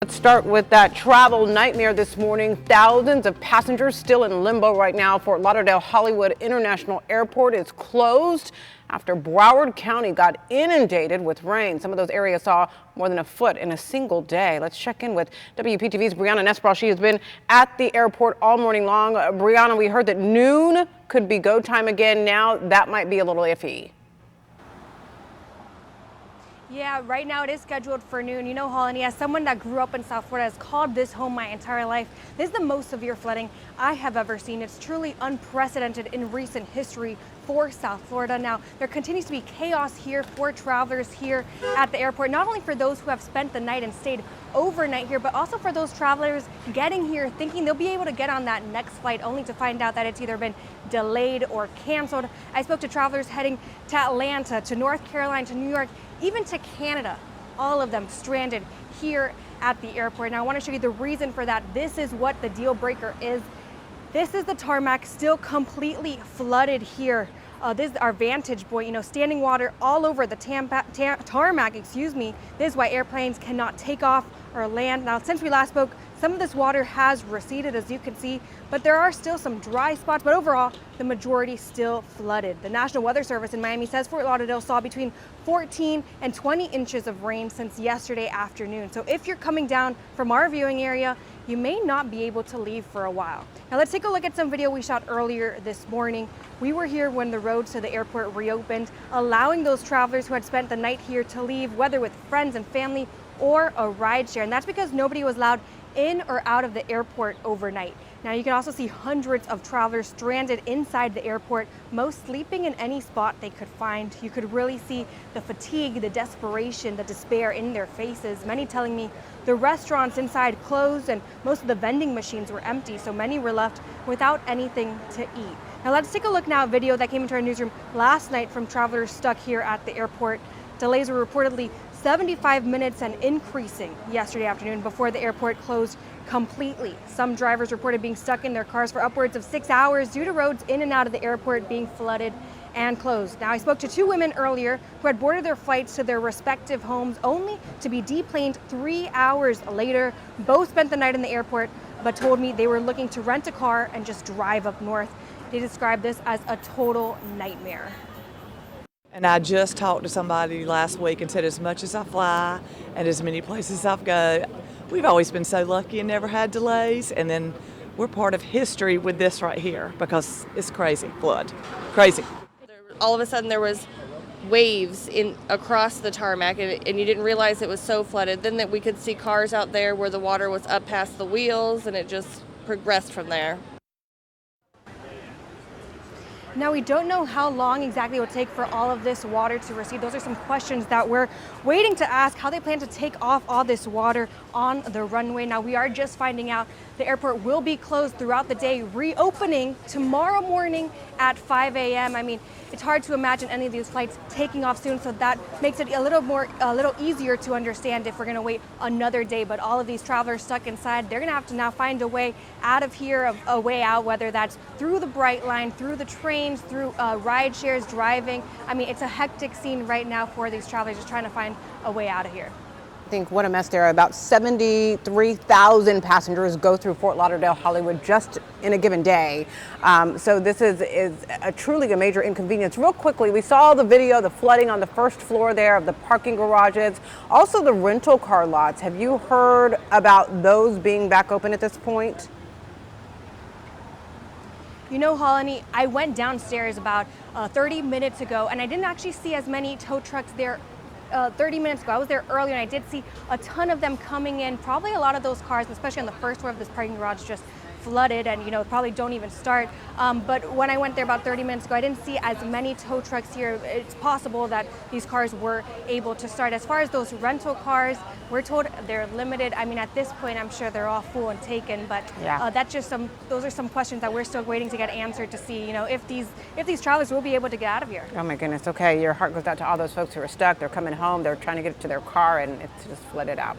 Let's start with that travel nightmare this morning. Thousands of passengers still in limbo right now. Fort Lauderdale Hollywood International Airport is closed after Broward County got inundated with rain. Some of those areas saw more than a foot in a single day. Let's check in with WPTV's Brianna Nespral. She has been at the airport all morning long. Brianna, we heard that noon could be go time again. Now that might be a little iffy. Yeah, right now it is scheduled for noon. You know, Holland, as someone that grew up in South Florida, has called this home my entire life. This is the most severe flooding I have ever seen. It's truly unprecedented in recent history for South Florida. Now, there continues to be chaos here for travelers here at the airport, not only for those who have spent the night and stayed overnight here, but also for those travelers getting here thinking they'll be able to get on that next flight, only to find out that it's either been delayed or canceled. I spoke to travelers heading to Atlanta, to North Carolina, to New York, even to Canada, all of them stranded here at the airport. Now I want to show you the reason for that. This is what the deal breaker is. This is the tarmac still completely flooded here. This is our vantage point, you know, standing water all over the tarmac, excuse me. This is why airplanes cannot take off or land. Now, since we last spoke, some of this water has receded, as you can see, but there are still some dry spots, but overall, the majority still flooded. The National Weather Service in Miami says Fort Lauderdale saw between 14 and 20 inches of rain since yesterday afternoon. So if you're coming down from our viewing area, you may not be able to leave for a while. Now let's take a look at some video we shot earlier this morning. We were here when the roads to the airport reopened, allowing those travelers who had spent the night here to leave, whether with friends and family or a rideshare. And that's because nobody was allowed in or out of the airport overnight. Now you can also see hundreds of travelers stranded inside the airport, most sleeping in any spot they could find. You could really see the fatigue, the desperation, the despair in their faces. Many telling me the restaurants inside closed and most of the vending machines were empty, so many were left without anything to eat. Now let's take a look now at video that came into our newsroom last night from travelers stuck here at the airport. Delays were reportedly 75 minutes and increasing yesterday afternoon before the airport closed completely. Some drivers reported being stuck in their cars for upwards of 6 hours due to roads in and out of the airport being flooded and closed. Now, I spoke to two women earlier who had boarded their flights to their respective homes only to be deplaned 3 hours later. Both spent the night in the airport, but told me they were looking to rent a car and just drive up north. They described this as a total nightmare. And I just talked to somebody last week and said, as much as I fly and as many places I've go, we've always been so lucky and never had delays. And then we're part of history with this right here because it's crazy, flood, crazy. All of a sudden there was waves across the tarmac and you didn't realize it was so flooded. Then that we could see cars out there where the water was up past the wheels and it just progressed from there. Now, we don't know how long exactly it will take for all of this water to recede. Those are some questions that we're waiting to ask, how they plan to take off all this water on the runway. Now, we are just finding out the airport will be closed throughout the day, reopening tomorrow morning at 5 a.m. I mean, it's hard to imagine any of these flights taking off soon, so that makes it a little easier to understand if we're going to wait another day. But all of these travelers stuck inside, they're going to have to now find a way out of here, a way out, whether that's through the Bright Line, through the trains, through ride shares, driving. I mean, it's a hectic scene right now for these travelers just trying to find a way out of here. I think what a mess there. About 73,000 passengers go through Fort Lauderdale Hollywood just in a given day. So this is truly a major inconvenience. Real quickly, we saw the video, the flooding on the first floor there of the parking garages, also the rental car lots. Have you heard about those being back open at this point? You know, Holly, I went downstairs about 30 minutes ago and I didn't actually see as many tow trucks there 30 minutes ago. I was there earlier and I did see a ton of them coming in. Probably a lot of those cars, especially on the first floor of this parking garage, just flooded and, you know, probably don't even start. But when I went there about 30 minutes ago, I didn't see as many tow trucks here. It's possible that these cars were able to start. As far as those rental cars, we're told they're limited. I mean, at this point, I'm sure they're all full and taken, but yeah. Those are some questions that we're still waiting to get answered to see, you know, if these travelers will be able to get out of here. Oh my goodness. Okay. Your heart goes out to all those folks who are stuck. They're coming home. They're trying to get to their car and it's just flooded out.